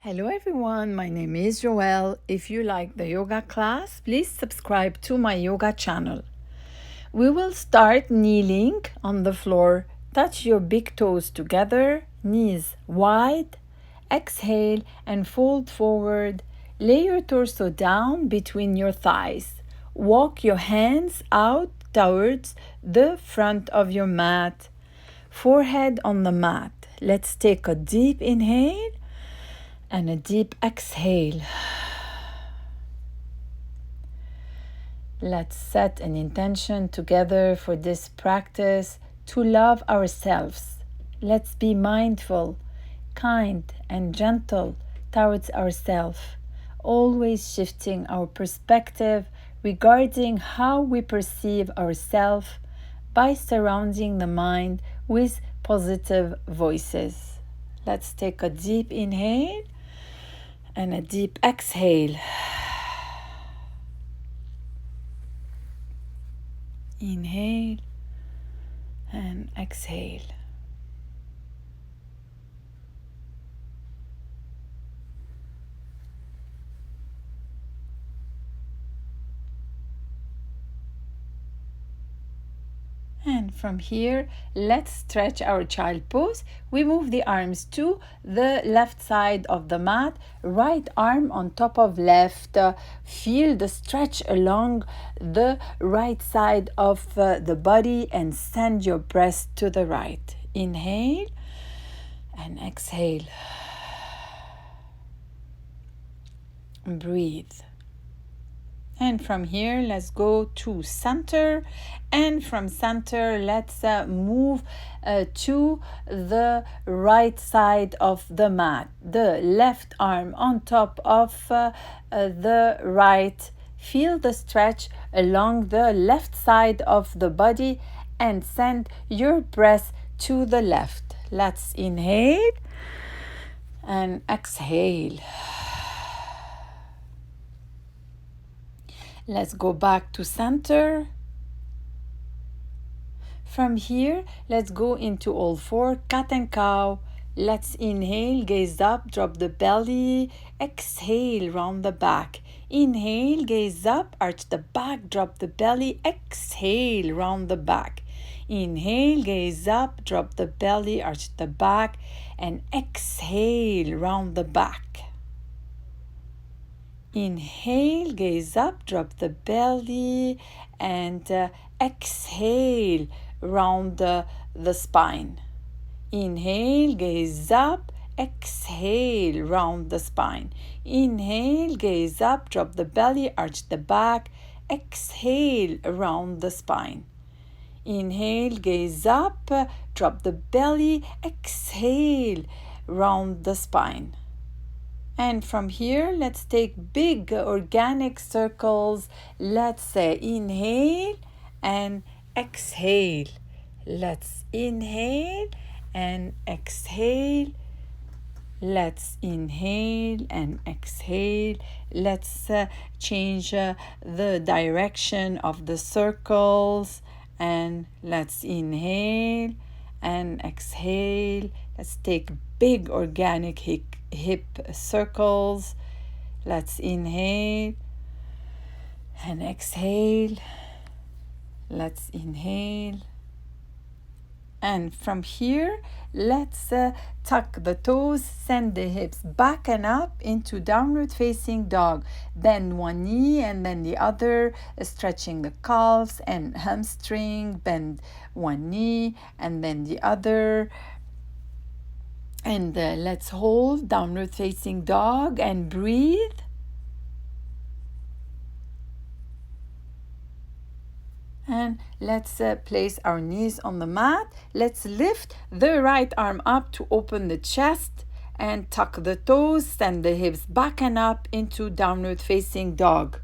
Hello everyone, my name is Joelle. If you like the yoga class, please subscribe to my yoga channel. We will start kneeling on the floor. Touch your big toes together, knees wide. Exhale and fold forward. Lay your torso down between your thighs. Walk your hands out towards the front of your mat. Forehead on the mat. Let's take a deep inhale and a deep exhale. Let's set an intention together for this practice to love ourselves. Let's be mindful, kind, and gentle towards ourselves, always shifting our perspective regarding how we perceive ourselves by surrounding the mind with positive voices. Let's take a deep inhale and a deep exhale. Inhale and exhale. And from here, let's stretch our child pose. We move the arms to the left side of the mat, right arm on top of left. Feel the stretch along the right side of the body and send your breath to the right. Inhale and exhale. Breathe. And from here, let's go to center. And from center, let's move to the right side of the mat. The left arm on top of the right. Feel the stretch along the left side of the body and send your breath to the left. Let's inhale and exhale. Let's go back to center. From here, let's go into all four, cat and cow. Let's inhale, gaze up, drop the belly. Exhale, round the back. Inhale, gaze up, arch the back, drop the belly. Exhale, round the back. Inhale, gaze up, drop the belly, arch the back. And exhale, round the back. Inhale, gaze up, drop the belly, and exhale, round the spine. Inhale, gaze up, exhale, round the spine. Inhale, gaze up, drop the belly, arch the back, exhale, round the spine. Inhale, gaze up, drop the belly, exhale, round the spine. And from here, let's take big organic circles. Let's say inhale and exhale. Let's inhale and exhale. Let's inhale and exhale. Let's change the direction of the circles. And let's inhale and exhale. Let's take big organic hip circles. Let's inhale and exhale. Let's inhale. And from here, let's tuck the toes, send the hips back and up into downward facing dog. Bend one knee and then the other, stretching the calves and hamstring. Bend one knee and then the other. And let's hold downward facing dog and breathe. And let's place our knees on the mat. Let's lift the right arm up to open the chest and tuck the toes, send the hips back and up into downward facing dog.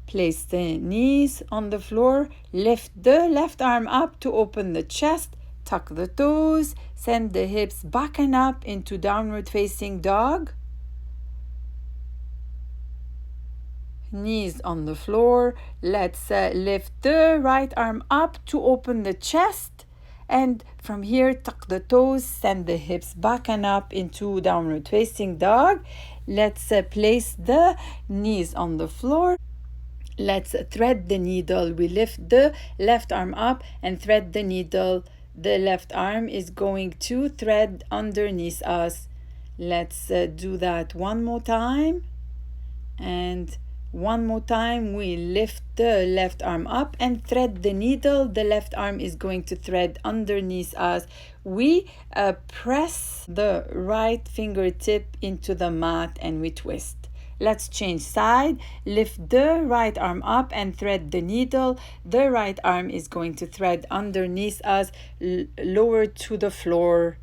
Place the knees on the floor. Lift the left arm up to open the chest. Tuck the toes, send the hips back and up into downward facing dog. Knees on the floor. Let's lift the right arm up to open the chest And from here, tuck the toes, send the hips back and up into downward facing dog. Let's place the knees on the floor. Let's thread the needle. We lift the left arm up and thread the needle. The left arm is going to thread underneath us. Let's do that one more time. And one more time, we lift the left arm up and thread the needle. The left arm is going to thread underneath us. We press the right fingertip into the mat and we twist. Let's change side. Lift the right arm up and thread the needle. The right arm is going to thread underneath us, lower to the floor.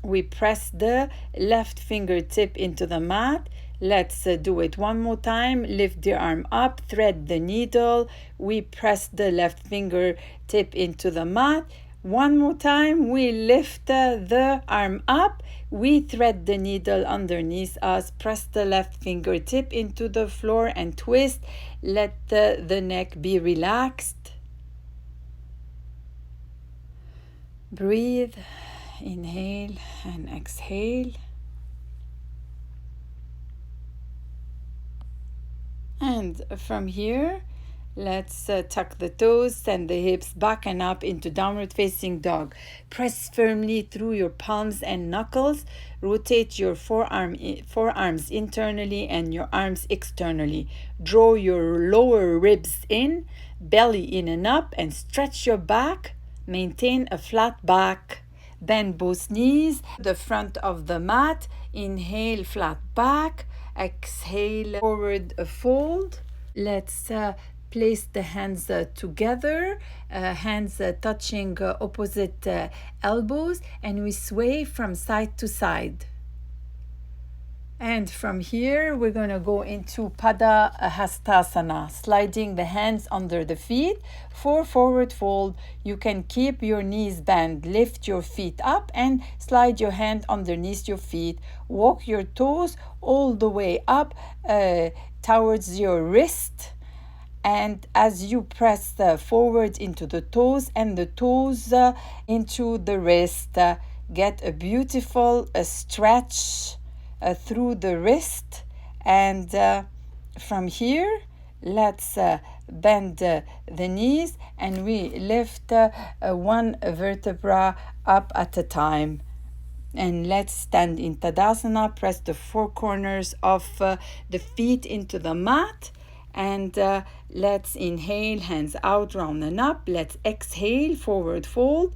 We press the left fingertip into the mat. Let's do it one more time. Lift the arm up, thread the needle. We press the left fingertip into the mat. One more time. We lift the arm up. We thread the needle underneath us. Press the left fingertip into the floor and twist. Let the neck be relaxed. Breathe. Inhale and exhale. And from here, let's tuck the toes, send the hips back and up into downward facing dog. Press firmly through your palms and knuckles. Rotate your forearms internally and your arms externally. Draw your lower ribs in, belly in and up, and stretch your back. Maintain a flat back. Bend both knees, the front of the mat. Inhale, flat back. Exhale, forward fold. Let's place the hands together, hands touching opposite elbows, and we sway from side to side. And from here, we're going to go into Pada Hastasana, sliding the hands under the feet. For forward fold, you can keep your knees bent, lift your feet up, and slide your hand underneath your feet. Walk your toes all the way up towards your wrist. And as you press forward into the toes and the toes into the wrist, get a beautiful stretch through the wrist. And from here, let's bend the knees and we lift one vertebra up at a time. And let's stand in Tadasana. Press the four corners of the feet into the mat. And let's inhale, hands out, round and up. Let's exhale, forward fold.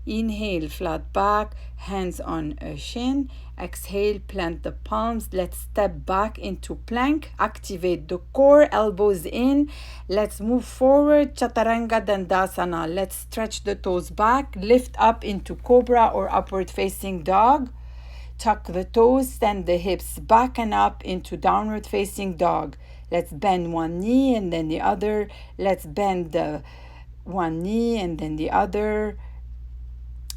Inhale, flat back, hands on a shin. Exhale, plant the palms. Let's step back into plank. Activate the core, elbows in. Let's move forward, Chaturanga Dandasana. Let's stretch the toes back. Lift up into Cobra or upward facing dog. Tuck the toes, send the hips back and up into downward facing dog. Let's bend one knee and then the other. Let's bend one knee and then the other.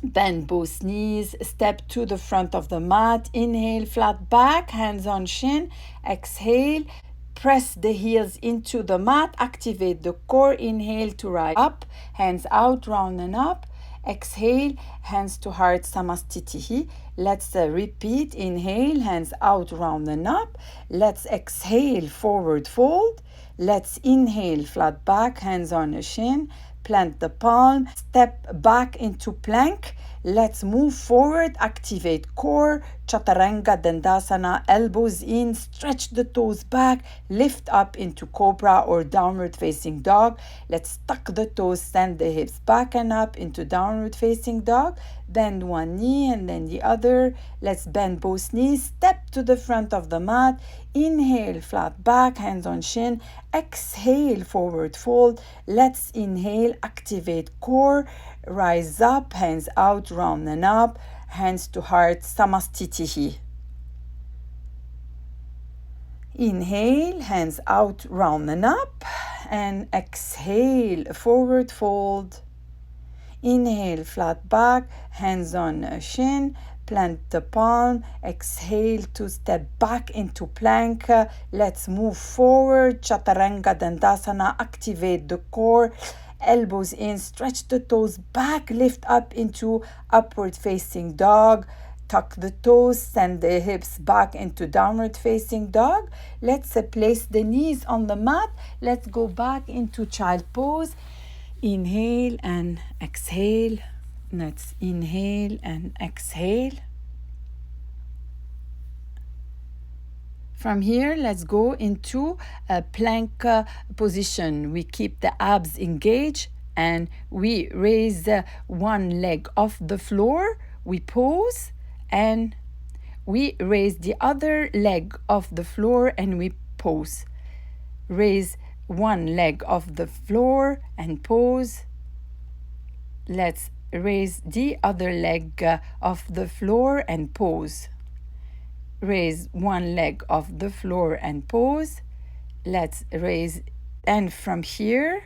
Bend both knees, step to the front of the mat. Inhale, flat back, hands on shin. Exhale, press the heels into the mat. Activate the core. Inhale to rise up, hands out, round and up. Exhale, hands to heart, Samastitihi. Let's repeat. Inhale, hands out, round and up. Let's exhale, forward fold. Let's inhale, flat back, hands on a shin. Plant the palm, step back into plank. Let's move forward, activate core, Chaturanga Dandasana, elbows in, stretch the toes back, lift up into Cobra or downward facing dog. Let's tuck the toes, send the hips back and up into downward facing dog. Bend one knee and then the other. Let's bend both knees, step to the front of the mat. Inhale, flat back, hands on shin. Exhale, forward fold. Let's inhale, activate core, rise up, hands out, round and up, hands to heart, Samastitihi. Inhale, hands out, round and up, and exhale, forward fold. Inhale, flat back, hands on a shin, plant the palm, exhale to step back into plank. Let's move forward, Chaturanga Dandasana, activate the core. elbows in, stretch the toes back, lift up into upward facing dog. Tuck the toes, send the hips back into downward facing dog. Let's place the knees on the mat. Let's go back into child pose. Inhale and exhale. Let's inhale and exhale. From here, let's go into a plank position. We keep the abs engaged and we raise one leg off the floor. We pose and we raise the other leg off the floor and we pose. Raise one leg off the floor and pose. Let's raise the other leg off the floor and pose. Raise one leg off the floor and pose. Let's raise, and from here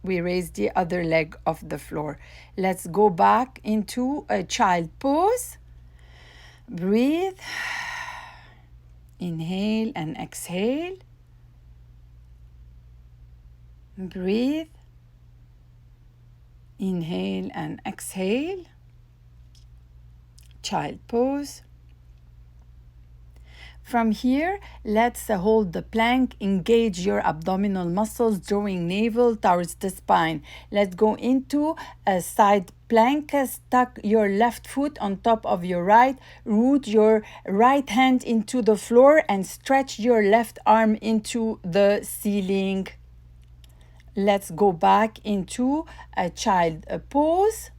we raise the other leg off the floor. Let's go back into a child pose. Breathe. Inhale and exhale. Breathe. Inhale and exhale. Child pose. From here, let's hold the plank, engage your abdominal muscles, drawing navel towards the spine. Let's go into a side plank. Stuck your left foot on top of your right. Root your right hand into the floor and stretch your left arm into the ceiling. Let's go back into a child pose.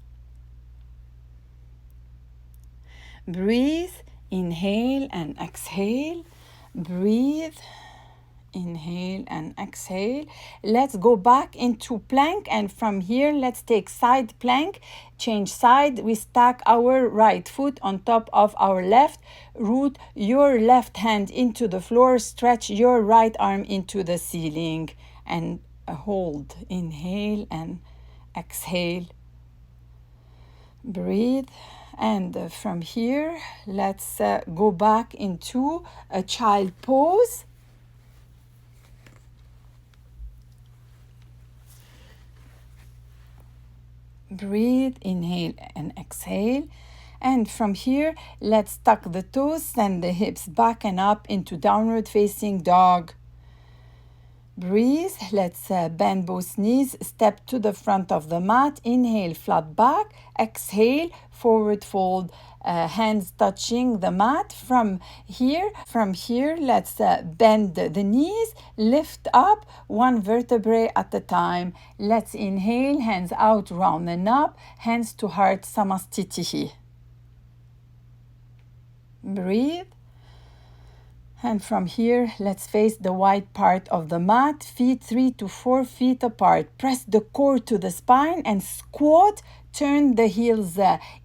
Breathe. Inhale and exhale. Breathe. Inhale and exhale. Let's go back into plank, and from here let's take side plank. Change side. We stack our right foot on top of our left. Root your left hand into the floor. Stretch your right arm into the ceiling and hold. Inhale and exhale. Breathe. And from here, let's go back into a child pose. Breathe, inhale and exhale. And from here, let's tuck the toes, send the hips back and up into downward facing dog. Breathe. Let's bend both knees. Step to the front of the mat. Inhale, flat back. Exhale, forward fold. Hands touching the mat. From here, let's bend the knees. Lift up one vertebrae at a time. Let's inhale, hands out, round and up. Hands to heart, samastitihi. Breathe. And from here, let's face the wide part of the mat, feet 3 to 4 feet apart. Press the core to the spine and squat. Turn the heels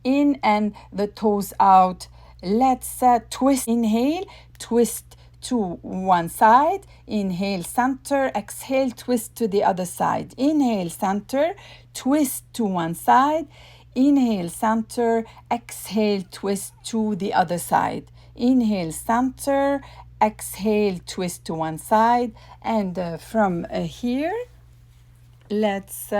in and the toes out. Let's twist. Inhale, twist to one side. Inhale, center. Exhale, twist to the other side. Inhale, center. Twist to one side. Inhale, center. Exhale, twist to the other side. Inhale, center. Exhale, twist to one side. And from here, let's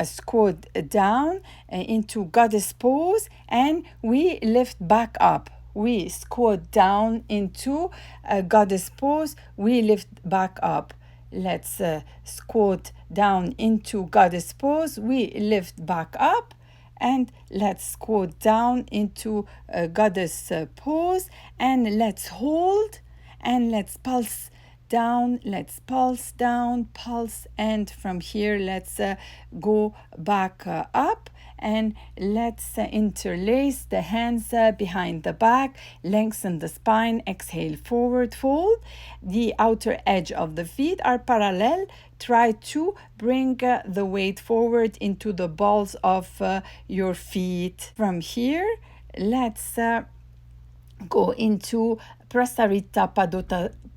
squat down into goddess pose, and we lift back up. We squat down into a goddess pose. We lift back up. Let's squat down into goddess pose. We lift back up. And let's squat down into a goddess pose. And let's hold. And let's pulse down. Let's pulse down, pulse. And from here, let's go back up. And let's interlace the hands behind the back, lengthen the spine, exhale, forward fold. The outer edge of the feet are parallel. Try to bring the weight forward into the balls of your feet. From here, let's go into Prasarita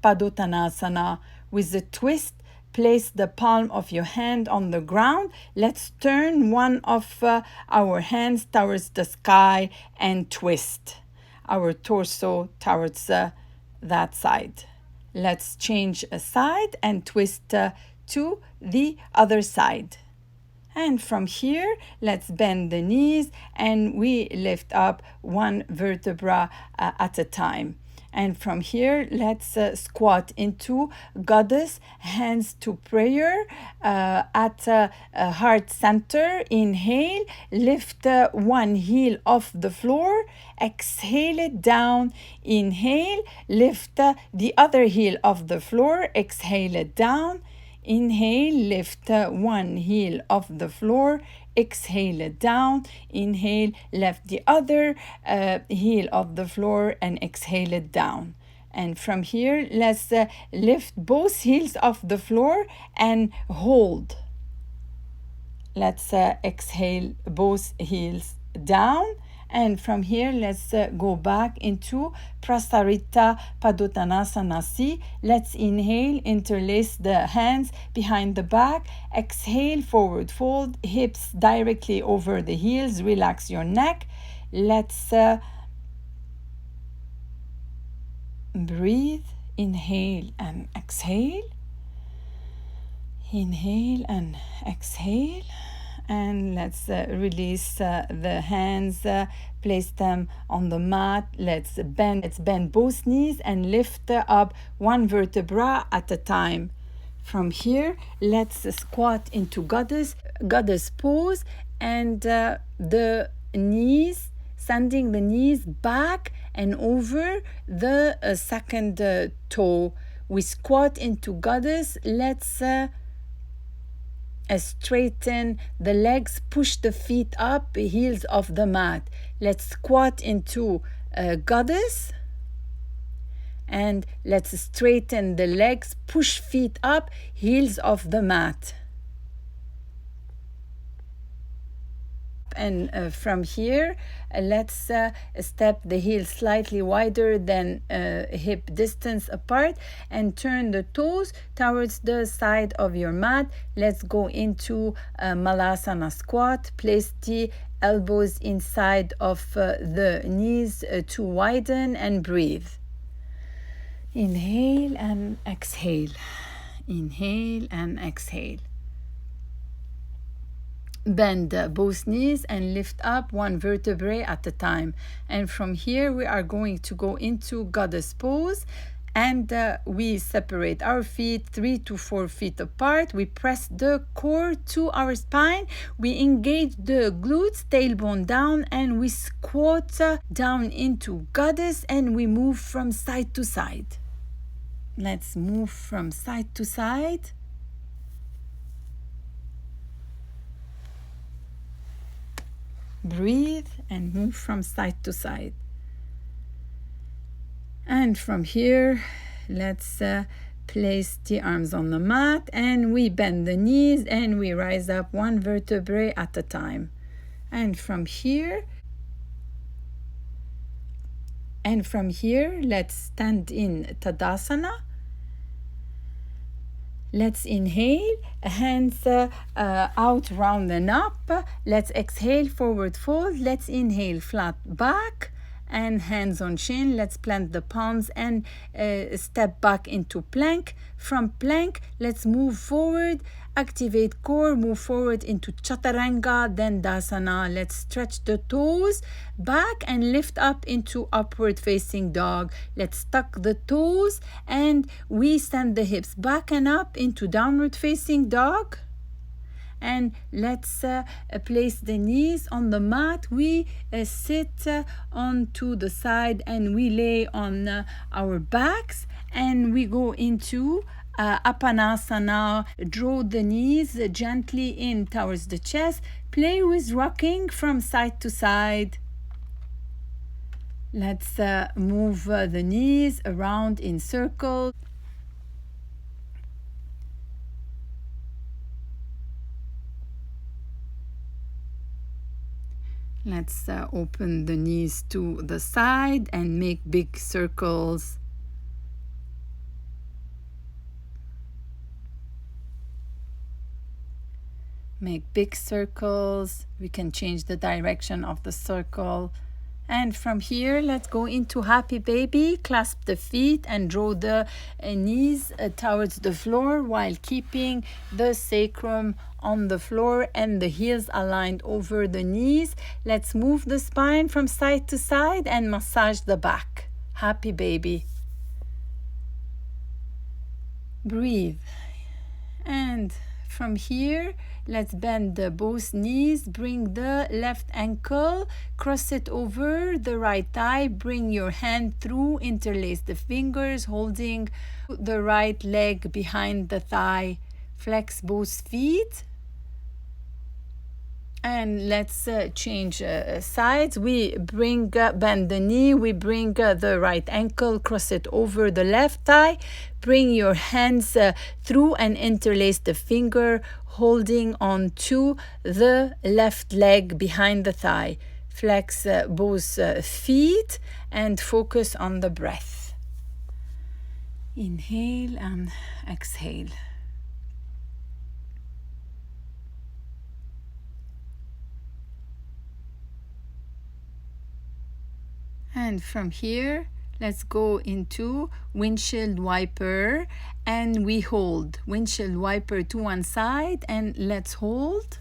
Padottanasana with a twist. place the palm of your hand on the ground. Let's turn one of our hands towards the sky and twist our torso towards that side. Let's change a side and twist to the other side. And from here, let's bend the knees and we lift up one vertebra at a time. And from here, let's squat into goddess, hands to prayer at heart center. Inhale, lift one heel off the floor. Exhale it down. Inhale, lift the other heel off the floor. Exhale it down. Inhale, lift one heel off the floor. Exhale it down. Inhale, lift the other heel off the floor and exhale it down. And from here, let's lift both heels off the floor and hold. Let's exhale both heels down. And from here, let's go back into Prasarita Padottanasana. Let's inhale, interlace the hands behind the back. Exhale, forward fold, hips directly over the heels. Relax your neck. Let's breathe. Inhale and exhale. Inhale and exhale. And let's release the hands, place them on the mat. Let's bend both knees and lift up one vertebra at a time. From here, let's squat into goddess pose, and the knees, sending the knees back and over the second toe. We squat into goddess. Let's straighten the legs, push the feet up, heels off the mat. Let's squat into goddess and let's straighten the legs, push feet up, heels off the mat. And from here, let's step the heels slightly wider than hip distance apart and turn the toes towards the side of your mat. Let's go into Malasana squat. Place the elbows inside of the knees to widen and breathe. Inhale and exhale. Inhale and exhale. Bend both knees and lift up one vertebrae at a time. And from here, we are going to go into goddess pose. And we separate our feet 3 to 4 feet apart. We press the core to our spine. We engage the glutes, tailbone down, and we squat down into goddess and we move from side to side. Let's move from side to side. Breathe and move from side to side. And from here, let's place the arms on the mat and we bend the knees and we rise up one vertebrae at a time. And from here, let's stand in Tadasana. Let's inhale, hands out, round and up. Let's exhale, forward fold. Let's inhale, flat back and hands on chin. Let's plant the palms and step back into plank. From plank, let's move forward, activate core, move forward into Chaturanga, then Dasana. Let's stretch the toes back and lift up into upward facing dog. Let's tuck the toes and we send the hips back and up into downward facing dog. And let's place the knees on the mat. We sit onto the side and we lay on our backs and we go into Apanasana. Draw the knees gently in towards the chest. Play with rocking from side to side. Let's move the knees around in circles. Let's open the knees to the side and make big circles. Make big circles. We can change the direction of the circle. And from here, let's go into happy baby. Clasp the feet and draw the knees towards the floor while keeping the sacrum on the floor and the heels aligned over the knees. Let's move the spine from side to side and massage the back. Happy baby. Breathe. And from here, let's bend both knees. Bring the left ankle, cross it over the right thigh. Bring your hand through, interlace the fingers, holding the right leg behind the thigh. Flex both feet. And let's change sides. We bend the knee. We bring the right ankle, cross it over the left thigh. Bring your hands through and interlace the finger, holding on to the left leg behind the thigh. Flex both feet and focus on the breath. Inhale and exhale. And from here, let's go into windshield wiper, and we hold windshield wiper to one side, and let's hold.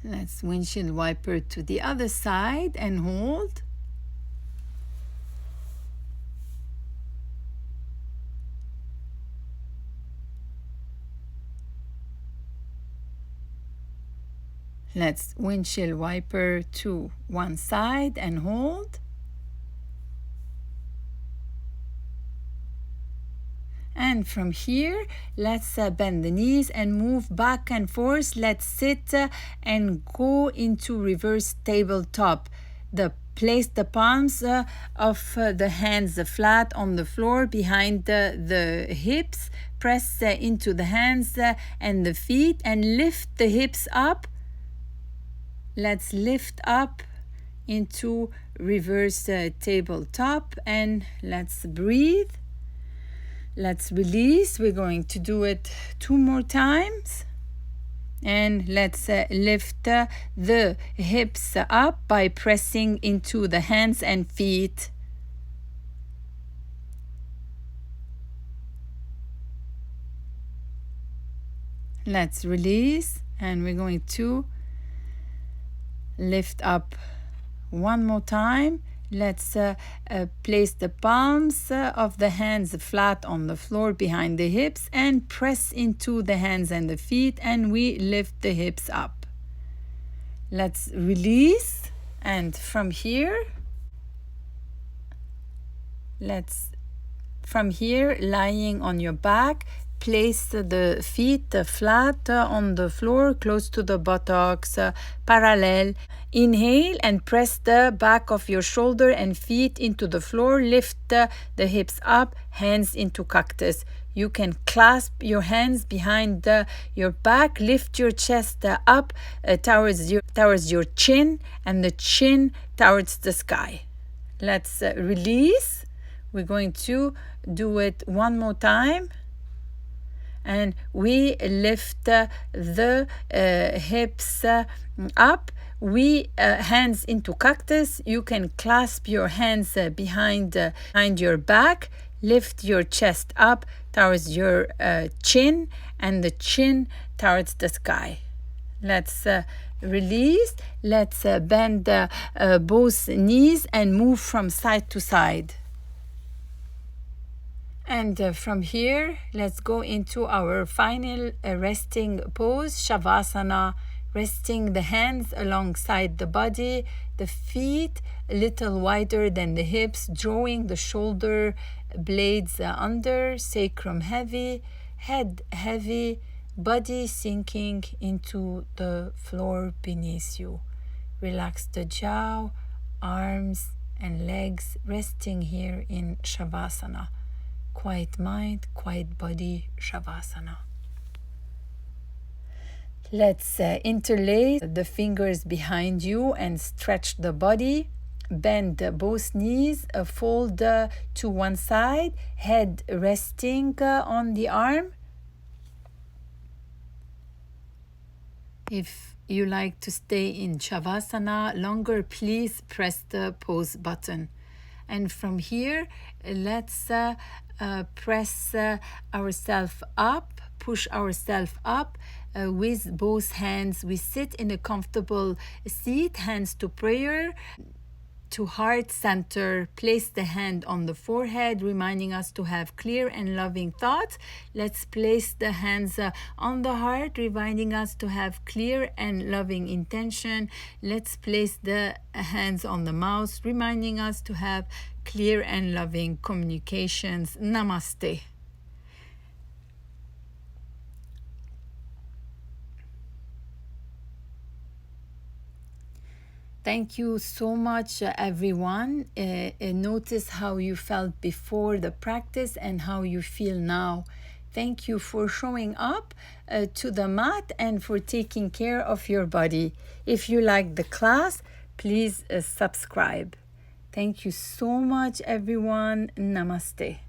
Let's windshield wiper to the other side and hold. Let's windshield wiper to one side and hold. And from here, let's bend the knees and move back and forth. Let's sit and go into reverse tabletop. Place the palms of the hands flat on the floor behind the hips. Press into the hands and the feet and lift the hips up. Let's lift up into reverse tabletop and let's breathe. Let's release. We're going to do it 2 more times. And let's lift the hips up by pressing into the hands and feet. Let's release. And we're going to lift up 1 more time. Let's place the palms of the hands flat on the floor behind the hips and press into the hands and the feet, and we lift the hips up. Let's release, and from here, lying on your back, place the feet flat on the floor, close to the buttocks, parallel. Inhale and press the back of your shoulder and feet into the floor. Lift the hips up, hands into cactus. You can clasp your hands behind your back. Lift your chest up towards your chin, and the chin towards the sky. Let's release. We're going to do it 1 more time. And we lift the hips up. We hands into cactus. You can clasp your hands behind your back. Lift your chest up towards your chin, and the chin towards the sky. Let's release. Let's bend both knees and move from side to side. And from here, let's go into our final resting pose, Shavasana, resting the hands alongside the body, the feet a little wider than the hips, drawing the shoulder blades under, sacrum heavy, head heavy, body sinking into the floor beneath you. Relax the jaw, arms, and legs resting here in Shavasana. Quiet mind, quiet body, Shavasana. Let's interlace the fingers behind you and stretch the body. Bend both knees, fold to one side, head resting on the arm. If you like to stay in Shavasana longer, please press the pause button. And from here, let's press ourselves up, push ourselves up with both hands. We sit in a comfortable seat, hands to prayer, to heart center. Place the hand on the forehead, reminding us to have clear and loving thoughts. Let's place the hands on the heart, reminding us to have clear and loving intention. Let's place the hands on the mouth, reminding us to have clear and loving communications. Namaste. Thank you so much, everyone. Notice how you felt before the practice and how you feel now. Thank you for showing up to the mat and for taking care of your body. If you like the class, please subscribe. Thank you so much, everyone. Namaste.